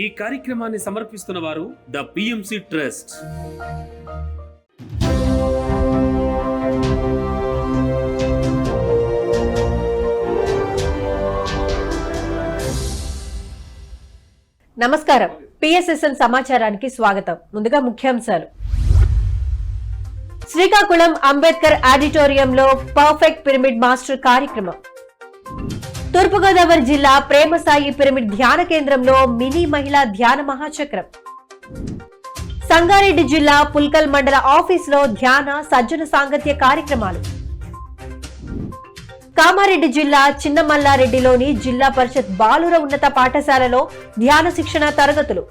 ఈ కార్యక్రమాన్ని సమర్పిస్తున్న వారు ద పిఎంసి ట్రస్ట్. నమస్కారం. పిఎస్ఎస్ఎన్ సమాచారానికి స్వాగతం. ముందుగా ముఖ్యాంశాలు. శ్రీకాకుళం అంబేద్కర్ ఆడిటోరియంలో పర్ఫెక్ట్ పిరమిడ్ మాస్టర్ కార్యక్రమం. తూర్పుగోదావరి జిల్లా ప్రేమసాయి పిరమిడ్ ధ్యాన కేంద్రంలో మినీ మహిళా ధ్యాన మహాచక్రం. సంగారెడ్డి జిల్లా పుల్కల్ మండల ఆఫీసులో ధ్యాన సజ్జన సాంగత్య కార్యక్రమాలు. కామారెడ్డి జిల్లా చిన్నమల్లారెడ్డిలోని జిల్లా పరిషత్ బాలుర ఉన్నత పాఠశాలలో ధ్యాన శిక్షణ తరగతులు.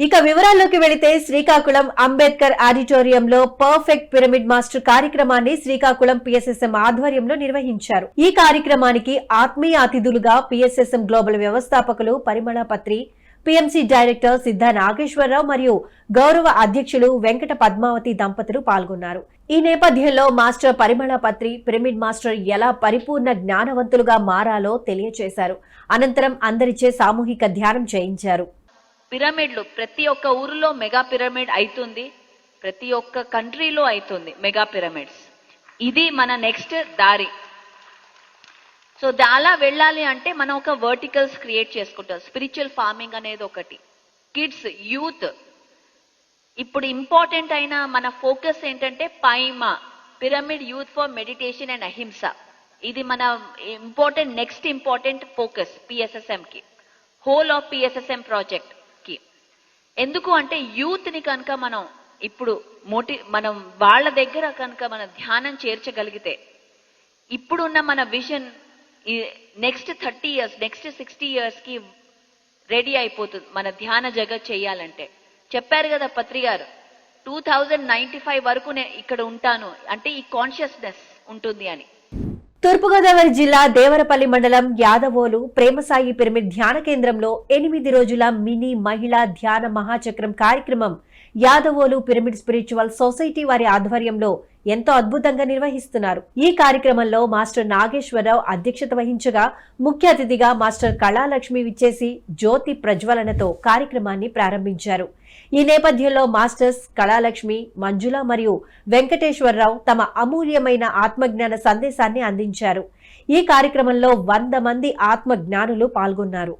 ఇక వివరాల్లోకి వెళితే శ్రీకాకుళం అంబేద్కర్ ఆడిటోరియంలో పర్ఫెక్ట్ పిరమిడ్ మాస్టర్ కార్యక్రమాన్ని శ్రీకాకుళం పిఎస్ఎస్ఎం ఆధ్వర్యంలో నిర్వహించారు. ఈ కార్యక్రమానికి ఆత్మీయ అతిథులుగా పిఎస్ఎస్ఎం గ్లోబల్ వ్యవస్థాపకులు పరిమళ పత్రి, పిఎంసి డైరెక్టర్ సిద్ధ నాగేశ్వరరావు మరియు గౌరవ అధ్యక్షులు వెంకట పద్మావతి దంపతులు పాల్గొన్నారు. ఈ నేపథ్యంలో మాస్టర్ పరిమళ పత్రి పిరమిడ్ మాస్టర్ ఎలా పరిపూర్ణ జ్ఞానవంతులుగా మారాలో తెలియజేశారు. అనంతరం అందరిచే సామూహిక ధ్యానం చేయించారు. పిరమిడ్లు ప్రతి ఒక్క ఊరిలో మెగా పిరమిడ్ అవుతుంది, ప్రతి ఒక్క కంట్రీలో అవుతుంది మెగా పిరమిడ్స్. ఇది మన నెక్స్ట్ దారి. సో అలా వెళ్ళాలి అంటే మనం ఒక వర్టికల్స్ క్రియేట్ చేసుకుంటాం. స్పిరిచువల్ ఫార్మింగ్ అనేది ఒకటి, కిడ్స్, యూత్. ఇప్పుడు ఇంపార్టెంట్ అయిన మన ఫోకస్ ఏంటంటే పైమా pyramid youth for meditation and అహింస. ఇది మన నెక్స్ట్ ఇంపార్టెంట్ ఫోకస్ పిఎస్ఎస్ఎంకి, హోల్ ఆఫ్ పిఎస్ఎస్ఎం ప్రాజెక్ట్ కి. ఎందుకు అంటే యూత్ ని కనుక మనం ఇప్పుడు మనం వాళ్ళ దగ్గర కనుక మన ధ్యానం చేర్చగలిగితే ఇప్పుడున్న మన vision next 30 years, next 60 years కి రెడీ అయిపోతుంది మన ధ్యాన జగత్ చేయాలంటే. చెప్పారు కదా పత్రి గారు, 2095 వరకు నేను ఇక్కడ ఉంటాను అంటే ఈ కాన్షియస్నెస్ ఉంటుంది అని. తూర్పుగోదావరి జిల్లా దేవరపల్లి మండలం యాదవోలు ప్రేమసాయి పిరమిడ్ ధ్యాన కేంద్రంలో 8 రోజుల మినీ మహిళా ధ్యాన మహాచక్రం కార్యక్రమం యాదవోలు పిరమిడ్ స్పిరిచువల్ సొసైటీ వారి ఆధ్వర్యంలో ఎంతో అద్భుతంగా నిర్వహిస్తున్నారు. ఈ కార్యక్రమంలో మాస్టర్ నాగేశ్వరరావు అధ్యక్షత వహించగా ముఖ్య అతిథిగా మాస్టర్ కళాలక్ష్మి విచ్చేసి జ్యోతి ప్రజ్వలనతో కార్యక్రమాన్ని ప్రారంభించారు. ఈ నేపథ్యంలో మాస్టర్స్ కళాలక్ష్మి, మంజుల మరియు వెంకటేశ్వరరావు తమ అమూల్యమైన ఆత్మజ్ఞాన సందేశాన్ని అందించారు. ఈ కార్యక్రమంలో 100 మంది ఆత్మజ్ఞానులు పాల్గొన్నారు.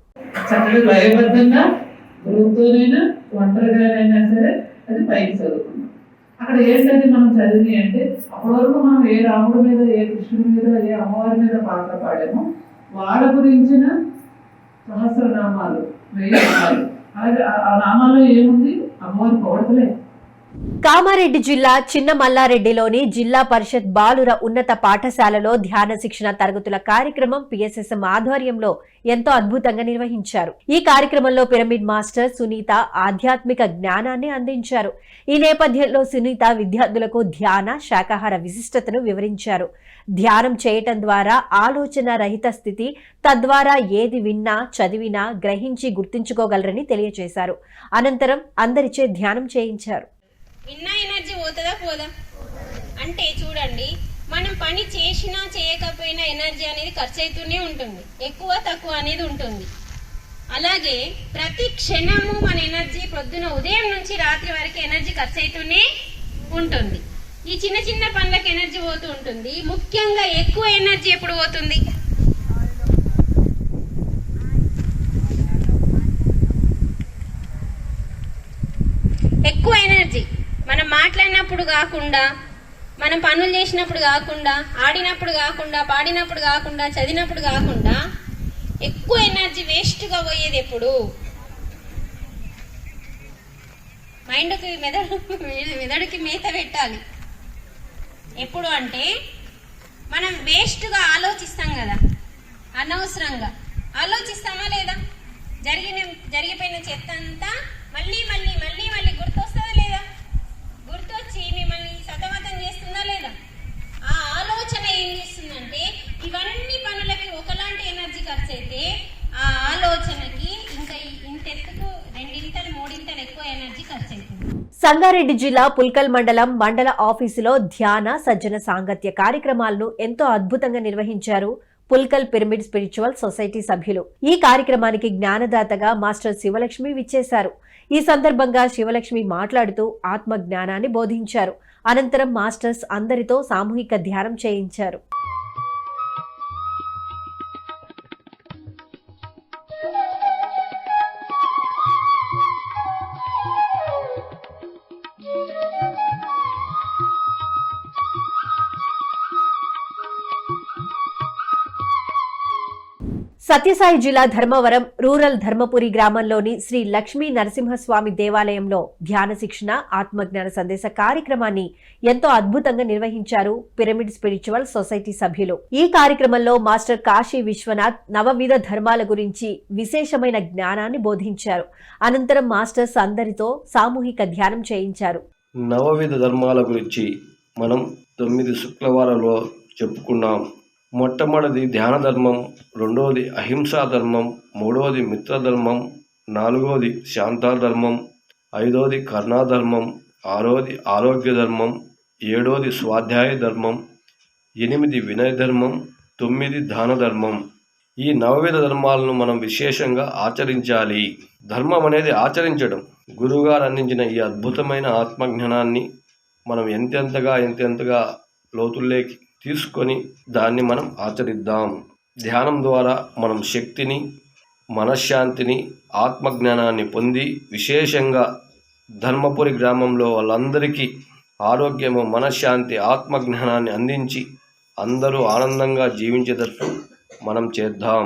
అక్కడ ఏంటంటే మనం చదివి అంటే అప్పటి వరకు మనం ఏ రాముడి మీద, ఏ కృష్ణుడి మీద, ఏ అమ్మవారి మీద పాట పాడామో వాళ్ళ గురించిన సహస్రనామాలు, 1000 నామాలు. అలాగే ఆ నామాల్లో ఏముంది? అమ్మవారి పొగడతలే. కామారెడ్డి జిల్లా చిన్నమల్లారెడ్డిలోని జిల్లా పరిషత్ బాలుర ఉన్నత పాఠశాలలో ధ్యాన శిక్షణ తరగతుల కార్యక్రమం పిఎస్ఎస్ఎం ఆధ్వర్యంలో ఎంతో అద్భుతంగా నిర్వహించారు. ఈ కార్యక్రమంలో పిరమిడ్ మాస్టర్ సునీత ఆధ్యాత్మిక జ్ఞానాన్ని అందించారు. ఈ నేపథ్యంలో సునీత విద్యార్థులకు ధ్యాన, శాకాహార విశిష్టతను వివరించారు. ధ్యానం చేయటం ద్వారా ఆలోచన రహిత స్థితి, తద్వారా ఏది విన్నా, చదివినా గ్రహించి గుర్తించుకోగలరని తెలియజేశారు. అనంతరం అందరిచే ధ్యానం చేయించారు. విన్నా ఎనర్జీ పోతుందా పోదా అంటే చూడండి, మనం పని చేసినా చేయకపోయినా ఎనర్జీ అనేది ఖర్చు అవుతూనే ఉంటుంది, ఎక్కువ తక్కువ అనేది ఉంటుంది. అలాగే ప్రతి క్షణము మన ఎనర్జీ పొద్దున ఉదయం నుంచి రాత్రి వరకు ఎనర్జీ ఖర్చు అవుతూనే ఉంటుంది. ఈ చిన్న చిన్న పనులకు ఎనర్జీ పోతూ ఉంటుంది. ముఖ్యంగా ఎక్కువ ఎనర్జీ ఎప్పుడు పోతుంది? ఎక్కువ ఎనర్జీ మనం మాట్లాడినప్పుడు కాకుండా, మనం పనులు చేసినప్పుడు కాకుండా, ఆడినప్పుడు కాకుండా, పాడినప్పుడు కాకుండా, చదివినప్పుడు కాకుండా ఎక్కువ ఎనర్జీ వేస్ట్గా పోయేది ఎప్పుడు? మైండ్కి మెదడుకి మేత పెట్టాలి. ఎప్పుడు అంటే మనం వేస్ట్గా ఆలోచిస్తాం కదా, అనవసరంగా ఆలోచిస్తామా లేదా? జరిగిపోయిన చెత్త అంతా మళ్ళీ మళ్ళీ మళ్ళీ మళ్ళీ గుర్తొస్తుందా లేదా? గుర్తొచ్చి మిమ్మల్ని సతమతం చేస్తుందా లేదా? ఆ ఆలోచన ఏం చేస్తుందంటే ఇవన్నీ పనులకి ఒకలాంటి ఎనర్జీ ఖర్చు అయితే ఆ ఆలోచనకి ఇంకా ఇంతెత్తుకు 2-3 ఎక్కువ ఎనర్జీ ఖర్చు అవుతుంది. సంగారెడ్డి జిల్లా పుల్కల్ మండల ఆఫీసులో ధ్యాన సజ్జన సాంగత్య కార్యక్రమాలను ఎంతో అద్భుతంగా నిర్వహించారు పుల్కల్ పిరమిడ్ స్పిరిచువల్ సొసైటీ సభ్యులు. ఈ కార్యక్రమానికి జ్ఞానదాతగా మాస్టర్ శివలక్ష్మి విచ్చేశారు. ఈ సందర్భంగా శివలక్ష్మి మాట్లాడుతూ ఆత్మ జ్ఞానాన్ని బోధించారు. అనంతరం మాస్టర్స్ అందరితో సామూహిక ధ్యానం చేయించారు. సత్యసాయి జిల్లా ధర్మవరం రూరల్ ధర్మపురి గ్రామంలోని శ్రీ లక్ష్మీ నరసింహస్వామి దేవాలయంలో ధ్యాన శిక్షణ ఆత్మజ్ఞాన సందేశ కార్యక్రమాన్ని ఎంతో అద్భుతంగా నిర్వహించారు పిరమిడ్ స్పిరిచువల్ సొసైటీ సభ్యులు. ఈ కార్యక్రమంలో మాస్టర్ కాశీ విశ్వనాథ్ నవవిధ ధర్మాల గురించి విశేషమైన జ్ఞానాన్ని బోధించారు. అనంతరం మాస్టర్స్ అందరితో సామూహిక ధ్యానం చేయించారు. నవవిధ ధర్మాల గురించి మనం 9 శుక్రవారంలో చెప్పుకున్నాం. మొట్టమొదటిది ధ్యాన ధర్మం, రెండవది అహింసా ధర్మం, మూడవది మిత్రధర్మం, నాలుగవది శాంతా ధర్మం, ఐదవది కరుణాధర్మం, ఆరవది ఆరోగ్య ధర్మం, ఏడవది స్వాధ్యాయ ధర్మం, 8 వినయ ధర్మం, 9 దాన ధర్మం. ఈ నవవిధ ధర్మాలను మనం విశేషంగా ఆచరించాలి. ధర్మం అనేది ఆచరించడం. గురువుగారు అందించిన ఈ అద్భుతమైన ఆత్మజ్ఞానాన్ని మనం ఎంతెంతగా లోతుల్లోకి తీసుకొని దాన్ని మనం ఆచరిద్దాం. ధ్యానం ద్వారా మనం శక్తిని, మనశ్శాంతిని, ఆత్మజ్ఞానాన్ని పొంది విశేషంగా ధర్మపురి గ్రామంలో వాళ్ళందరికీ ఆరోగ్యము, మనశ్శాంతి, ఆత్మజ్ఞానాన్ని అందించి అందరూ ఆనందంగా జీవించేటట్టు మనం చేద్దాం.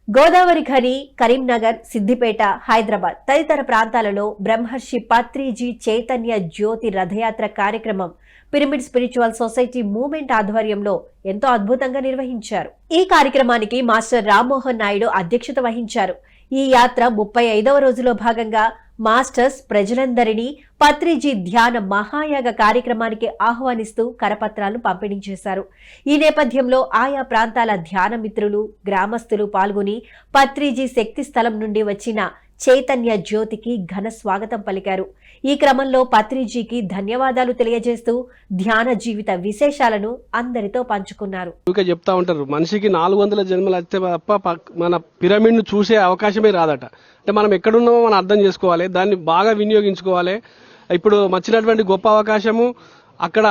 గోదావరి ఖని, కరీంనగర్, సిద్దిపేట, హైదరాబాద్ తదితర ప్రాంతాలలో బ్రహ్మర్షి పత్రిజీ చైతన్య జ్యోతి రథయాత్ర కార్యక్రమం పిరమిడ్ స్పిరిచువల్ సొసైటీ మూవ్మెంట్ ఆధ్వర్యంలో ఎంతో అద్భుతంగా నిర్వహించారు. ఈ కార్యక్రమానికి మాస్టర్ రామ్మోహన్ నాయుడు అధ్యక్షత వహించారు. ఈ యాత్ర 35వ రోజులో భాగంగా మాస్టర్స్ ప్రజలందరినీ పత్రిజీ ధ్యాన మహాయాగ కార్యక్రమానికి ఆహ్వానిస్తూ కరపత్రాలను పంపిణీ చేశారు. ఈ నేపథ్యంలో ఆయా ప్రాంతాల ధ్యాన మిత్రులు, గ్రామస్తులు పాల్గొని పత్రిజీ శక్తి స్థలం నుండి వచ్చిన చైతన్య జ్యోతికి ఘన స్వాగతం పలికారు. ఈ క్రమంలో పత్రిజీకి ధన్యవాదాలు తెలియజేస్తూ ధ్యాన జీవిత విశేషాలను అందరితో పంచుకున్నారు. చెప్తా ఉంటారు, మనిషికి 400 జన్మలు వస్తే తప్ప మన పిరమిడ్ను చూసే అవకాశమే రాదట. అంటే మనం ఎక్కడున్నామో మనం అర్థం చేసుకోవాలి, దాన్ని బాగా వినియోగించుకోవాలి. ఇప్పుడు వచ్చినటువంటి గొప్ప అవకాశము అక్కడ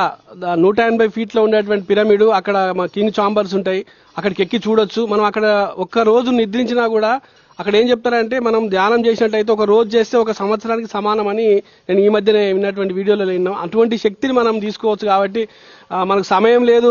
180 ఫీట్లో ఉండేటువంటి పిరమిడ్, అక్కడ కింగ్ చాంబర్స్ ఉంటాయి, అక్కడికి ఎక్కి చూడొచ్చు. మనం అక్కడ ఒక్క రోజు నిద్రించినా కూడా అక్కడ ఏం చెప్తారంటే మనం ధ్యానం చేసినట్టయితే ఒక రోజు చేస్తే ఒక సంవత్సరానికి సమానం అని నేను ఈ మధ్యనే విన్నటువంటి వీడియోలో విన్నాం. అటువంటి శక్తిని మనం తీసుకోవచ్చు. కాబట్టి మనకు సమయం లేదు,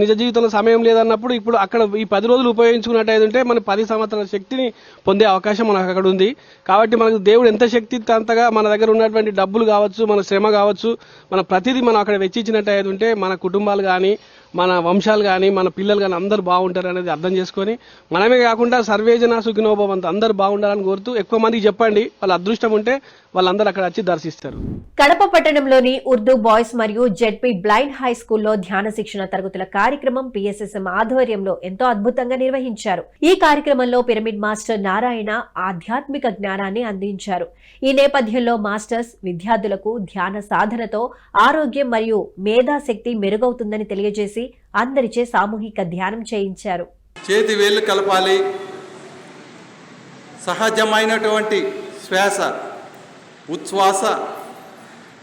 నిజ జీవితంలో సమయం లేదన్నప్పుడు ఇప్పుడు అక్కడ ఈ 10 రోజులు ఉపయోగించుకున్నట్టయితే మన 10 సంవత్సరాల శక్తిని పొందే అవకాశం మనకు అక్కడ ఉంది. కాబట్టి మనకు దేవుడు ఎంత శక్తి అంతగా మన దగ్గర ఉన్నటువంటి డబ్బులు కావచ్చు, మన శ్రమ కావచ్చు, మన ప్రతిదీ మనం అక్కడ వెచ్చించినట్టయితే మన కుటుంబాలు కానీ, మన వంశాలు కానీ, మన పిల్లలు కానీ అందరూ బాగుంటారు అనేది అర్థం చేసుకొని, మనమే కాకుండా సర్వేజన సుఖినో భవంతు అందరూ బాగుండాలని కోరుతూ ఎక్కువ మందికి చెప్పండి. వాళ్ళ అదృష్టం ఉంటే వాళ్ళందరూ అక్కడ వచ్చి దర్శిస్తారు. కడప పట్టణంలోని ఉర్దూ బాయ్స్ మరియు జెడ్పీ బ్లైండ్ హై స్కూల్లో ధ్యాన శిక్షణ తరగతుల కార్యక్రమం PSSM ఆధ్వర్యంలో ఎంతో అద్భుతంగా నిర్వహించారు. ఈ కార్యక్రమంలో పిరమిడ్ మాస్టర్ నారాయణ ఆధ్యాత్మిక జ్ఞానాన్ని అందించారు. ఈ నేపథ్యంలో మాస్టర్స్ విద్యార్థులకు ధ్యాన సాధనతో ఆరోగ్యం మరియు మేధాశక్తి మెరుగవుతుందని తెలియజేసి అందరిచే సామూహిక ధ్యానం చేయించారు. చేతి వేళ్ళు కలపాలి, సహజమైనటువంటి శ్వాస, ఉచ్ఛ్వాస,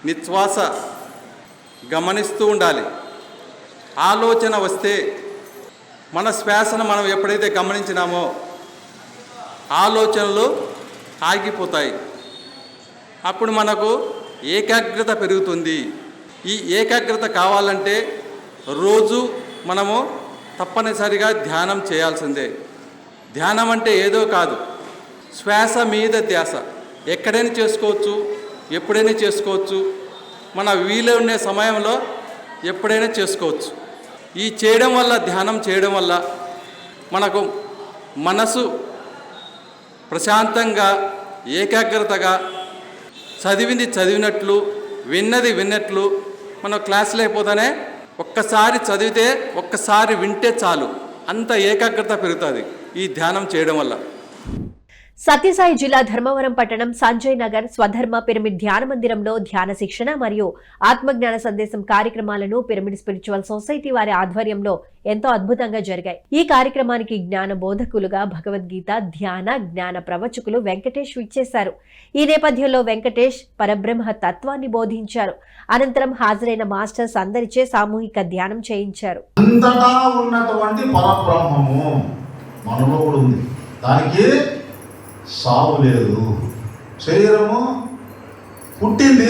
నిశ్వాస గమనిస్తూ ఉండాలి. ఆలోచన వస్తే మన శ్వాసను మనం ఎప్పుడైతే గమనించినామో ఆలోచనలు ఆగిపోతాయి. అప్పుడు మనకు ఏకాగ్రత పెరుగుతుంది. ఈ ఏకాగ్రత కావాలంటే రోజు మనము తప్పనిసరిగా ధ్యానం చేయాల్సిందే. ధ్యానం అంటే ఏదో కాదు, శ్వాస మీద ధ్యాస. ఎక్కడైనా చేసుకోవచ్చు, ఎప్పుడైనా చేసుకోవచ్చు, మన వీలు ఉండే సమయంలో ఎప్పుడైనా చేసుకోవచ్చు. ఈ చేయడం వల్ల, ధ్యానం చేయడం వల్ల మనకు మనసు ప్రశాంతంగా, ఏకాగ్రతగా, చదివింది చదివినట్లు, విన్నది విన్నట్లు, మన క్లాసులు అయిపోతానే ఒక్కసారి చదివితే ఒక్కసారి వింటే చాలు, అంత ఏకాగ్రత పెరుగుతుంది ఈ ధ్యానం చేయడం వల్ల. సత్యసాయి జిల్లా ధర్మవరం పట్టణం సంజయ్ నగర్ స్వధర్మ పిరమిడ్ ధ్యాన మందిరంలో ధ్యాన శిక్షణ మరియు ఆత్మజ్ఞాన సందేశం కార్యక్రమాలను పిరమిడ్ స్పిరిచువల్ సొసైటీ వారి ఆధ్వర్యంలో ఎంతో అద్భుతంగా జరిగాయి. ఈ కార్యక్రమానికి జ్ఞాన బోధకులుగా భగవద్గీత ధ్యాన జ్ఞాన ప్రవచకులు వెంకటేష్ విచ్చేశారు. ఈ నేపథ్యంలో వెంకటేష్ పరబ్రహ్మ తత్వాన్ని బోధించారు. అనంతరం హాజరైన మాస్టర్స్ అందరిచే సామూహిక ధ్యానం చేయించారు. అంతటా ఉన్నటువంటి పరబ్రహ్మము మనలో కూడా ఉంది, దానికి సావు లేదు. శరీరము పుట్టింది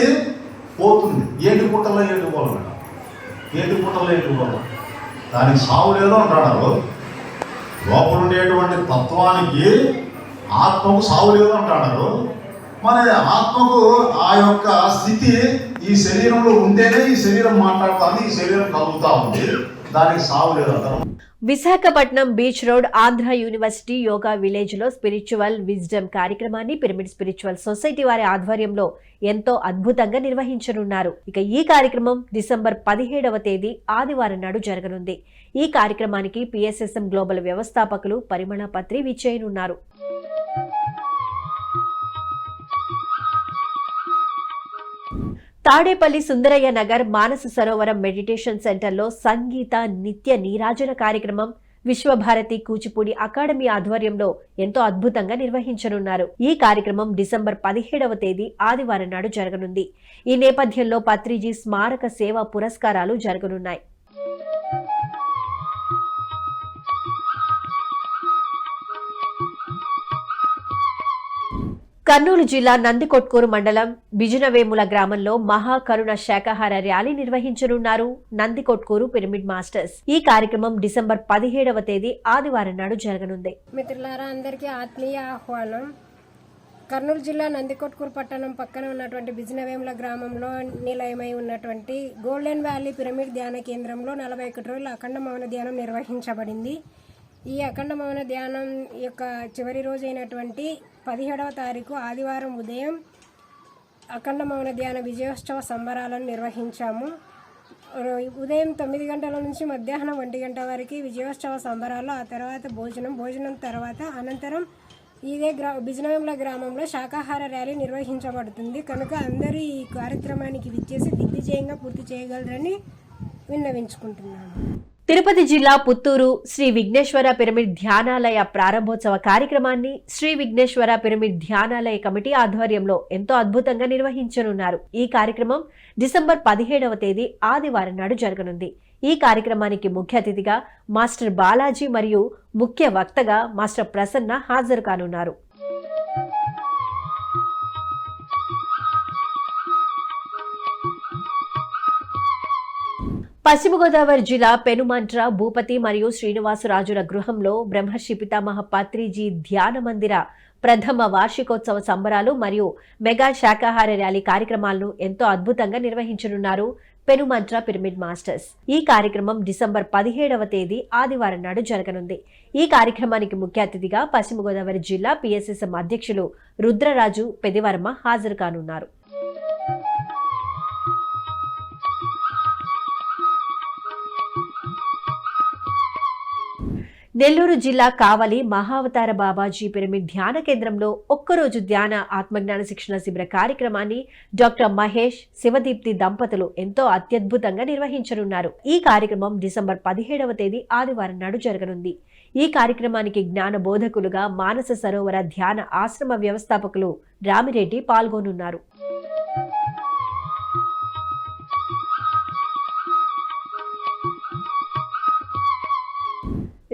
పోతుంది, ఏంటి పుట్టలో ఏంటి పోవాలట, ఏంటి పుట్టలో ఏంటి పోవాలి, దానికి సావు లేదు అంటాడు. లోపల ఉండేటువంటి తత్వానికి ఆత్మకు సావు లేదు అంటాడు. మరి ఆత్మకు ఆ యొక్క స్థితి ఈ శరీరంలో ఉంటేనే ఈ శరీరం మాట్లాడుతుంది, ఈ శరీరం కలుగుతూ ఉంది, దానికి సావు లేదు అంటారు. Visakhapatnam beach road Andhra university yoga village లో స్పిరిచువల్ విజ్డమ్ కార్యక్రమాన్ని పిరమిడ్ స్పిరిచువల్ సొసైటీ వారి ఆధ్వర్యంలో ఎంతో అద్భుతంగా నిర్వహించనున్నారు. ఇక ఈ కార్యక్రమం డిసెంబర్ 17వ తేదీ ఆదివారం నాడు జరగనుంది. ఈ కార్యక్రమానికి పిఎస్ఎస్ఎం గ్లోబల్ వ్యవస్థాపకులు పరిమళ పత్రి విచ్చేయనున్నారు. తాడేపల్లి సుందరయ్య నగర్ మానస సరోవరం మెడిటేషన్ సెంటర్లో సంగీత నిత్య నీరాజన కార్యక్రమం విశ్వభారతి కూచిపూడి అకాడమీ ఆధ్వర్యంలో ఎంతో అద్భుతంగా నిర్వహించనున్నారు. ఈ కార్యక్రమం డిసెంబర్ 17వ తేదీ ఆదివారం నాడు జరగనుంది. ఈ నేపథ్యంలో పత్రిజీ స్మారక సేవా పురస్కారాలు జరగనున్నాయి. కర్నూలు జిల్లా నందికొట్కూరు మండలం బిజినవేముల గ్రామంలో మహాకరుణ శాకాహార ర్యాలీ నిర్వహించనున్నారు నందికొట్కూరు పిరమిడ్ మాస్టర్స్. ఈ కార్యక్రమం డిసెంబర్ 17వ తేదీ ఆదివారం నాడు జరగనుంది. మిత్రులారా, అందరికీ ఆత్మీయ ఆహ్వానం. కర్నూలు జిల్లా నందికొట్కూరు పట్టణం పక్కన ఉన్నటువంటి బిజినవేముల గ్రామంలో నిలయమై ఉన్నటువంటి గోల్డెన్ వ్యాలీ పిరమిడ్ ధ్యాన కేంద్రంలో 41 రోజుల అఖండ మౌన ధ్యానం నిర్వహించబడింది. ఈ అఖండ మౌన ధ్యానం యొక్క చివరి రోజు అయినటువంటి 17వ తారీఖు ఆదివారం ఉదయం అఖండ మౌన ధ్యాన విజయోత్సవ సంబరాలను నిర్వహించాము. ఉదయం 9 గంటల నుంచి మధ్యాహ్నం 1 గంట వరకు విజయోత్సవ సంబరాలు, ఆ తర్వాత భోజనం తర్వాత అనంతరం ఇదే బిజినవేముల గ్రామంలో శాకాహార ర్యాలీ నిర్వహించబడుతుంది. కనుక అందరూ ఈ కార్యక్రమానికి విచ్చేసి దిగ్విజయంగా పూర్తి చేయగలరని విన్నవించుకుంటున్నాను. తిరుపతి జిల్లా పుత్తూరు శ్రీ విఘ్నేశ్వర పిరమిడ్ ధ్యానాలయ ప్రారంభోత్సవ కార్యక్రమాన్ని శ్రీ విఘ్నేశ్వర పిరమిడ్ ధ్యానాలయ కమిటీ ఆధ్వర్యంలో ఎంతో అద్భుతంగా నిర్వహించనున్నారు. ఈ కార్యక్రమం డిసెంబర్ 17వ తేదీ ఆదివారం నాడు జరగనుంది. ఈ కార్యక్రమానికి ముఖ్య అతిథిగా మాస్టర్ బాలాజీ మరియు ముఖ్య వక్తగా మాస్టర్ ప్రసన్న హాజరు కానున్నారు. పశ్చిమ గోదావరి జిల్లా పెనుమంట్ర భూపతి మరియు శ్రీనివాసరాజుల గృహంలో బ్రహ్మర్షి పితామహ పత్రిజీ ధ్యాన మందిర ప్రథమ వార్షికోత్సవ సంబరాలు మరియు మెగా శాకాహార ర్యాలీ కార్యక్రమాలను ఎంతో అద్భుతంగా నిర్వహించనున్నారు పెనుమంట్ర పిరమిడ్ మాస్టర్స్. ఈ కార్యక్రమం డిసెంబర్ 17వ తేదీ ఆదివారం నాడు జరగనుంది. ఈ కార్యక్రమానికి ముఖ్య అతిథిగా పశ్చిమ గోదావరి జిల్లా పిఎస్ఎస్ఎం అధ్యక్షులు రుద్రరాజు పెదివర్మ హాజరు కానున్నారు. నెల్లూరు జిల్లా కావలి మహావతార బాబాజీ పిరమిడ్ ధ్యాన కేంద్రంలో ఒక్కరోజు ధ్యాన ఆత్మజ్ఞాన శిక్షణ శిబిర కార్యక్రమాన్ని డాక్టర్ మహేష్ శివదీప్తి దంపతులు ఎంతో అత్యద్భుతంగా నిర్వహించనున్నారు. ఈ కార్యక్రమం డిసెంబర్ 17వ తేదీ ఆదివారం నాడు జరగనుంది. ఈ కార్యక్రమానికి జ్ఞాన బోధకులుగా మానస సరోవర ధ్యాన ఆశ్రమ వ్యవస్థాపకులు రామిరెడ్డి పాల్గొనున్నారు.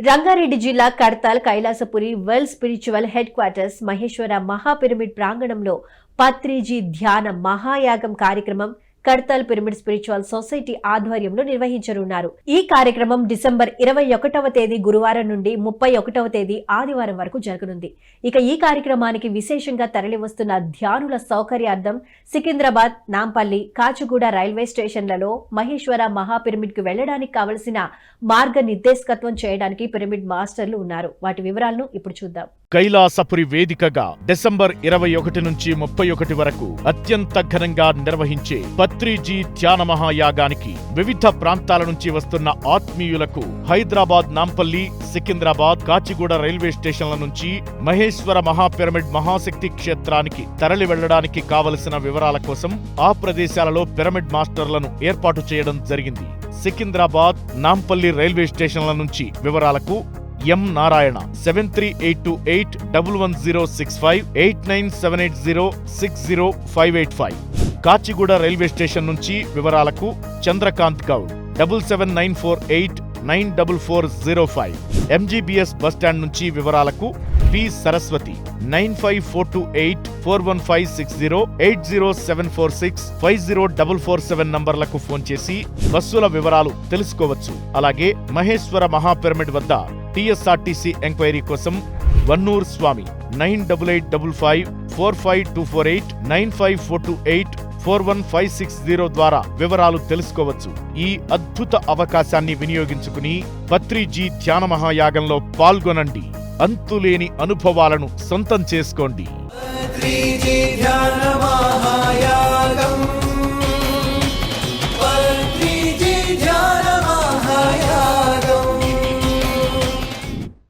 రంగారెడ్డి జిల్లా Kadthal Kailasapuri world spiritual headquarters Maheshwara మహాపిరమిడ్ ప్రాంగణంలో పత్రిజీ ధ్యాన మహాయాగం కార్యక్రమం కడతాల్ పిరమిడ్ స్పిరిచువల్ సొసైటీ ఆధ్వర్యంలో నిర్వహించనున్నారు. ఈ కార్యక్రమం డిసెంబర్ 21వ తేదీ గురువారం నుండి 31వ తేదీ ఆదివారం వరకు జరగనుంది. ఇక ఈ కార్యక్రమానికి విశేషంగా తరలివస్తున్న ధ్యానుల సౌకర్యార్థం సికింద్రాబాద్, నాంపల్లి, కాచిగూడ రైల్వే స్టేషన్లలో మహేశ్వర మహాపిరమిడ్ కు వెళ్లడానికి కావలసిన మార్గ నిర్దేశకత్వం చేయడానికి పిరమిడ్ మాస్టర్లు ఉన్నారు. వాటి వివరాలను ఇప్పుడు చూద్దాం. కైలాసపురి వేదికగా డిసెంబర్ 21 నుంచి 31 వరకు అత్యంత ఘనంగా నిర్వహించే పత్రిజీ ధ్యాన మహాయాగానికి వివిధ ప్రాంతాల నుంచి వస్తున్న ఆత్మీయులకు హైదరాబాద్, నాంపల్లి, సికింద్రాబాద్, కాచిగూడ రైల్వే స్టేషన్ల నుంచి మహేశ్వర మహాపిరమిడ్ మహాశక్తి క్షేత్రానికి తరలి వెళ్లడానికి కావలసిన వివరాల కోసం ఆ ప్రదేశాలలో పిరమిడ్ మాస్టర్లను ఏర్పాటు చేయడం జరిగింది. సికింద్రాబాద్, నాంపల్లి రైల్వే స్టేషన్ల నుంచి వివరాలకు ఎం నారాయణ 7382811065 8978060585. కాచిగూడ రైల్వే స్టేషన్ నుంచి వివరాలకు చంద్రకాంత్ గౌడ్ 7794894405. ఎంజీబీఎస్ బస్టాండ్ నుంచి వివరాలకు పి సరస్వతి 9542841560 80746504447 నంబర్లకు ఫోన్ చేసి బస్సుల వివరాలు తెలుసుకోవచ్చు. అలాగే మహేశ్వర మహాపిరమిడ్ వద్ద టీఎస్ఆర్టీసీ ఎంక్వైరీ కోసం వన్నూర్ స్వామి 9855545248 95428415560 ద్వారా వివరాలు తెలుసుకోవచ్చు. ఈ అద్భుత అవకాశాన్ని వినియోగించుకుని పత్రిజీ ధ్యాన మహాయాగంలో పాల్గొనండి. అంతులేని అనుభవాలను సొంతం చేసుకోండి.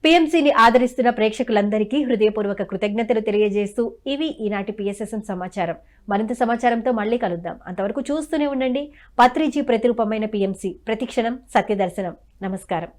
పిఎంసిని ఆదరిస్తున్న ప్రేక్షకులందరికీ హృదయపూర్వక కృతజ్ఞతలు తెలియజేస్తూ ఇవి ఈనాటి పిఎస్ఎస్ఎం సమాచారం. మరింత సమాచారంతో మళ్ళీ కలుద్దాం. అంతవరకు చూస్తూనే ఉండండి పత్రిజీ ప్రతిరూపమైన పిఎంసి. ప్రతిక్షణం సత్యదర్శనం. నమస్కారం.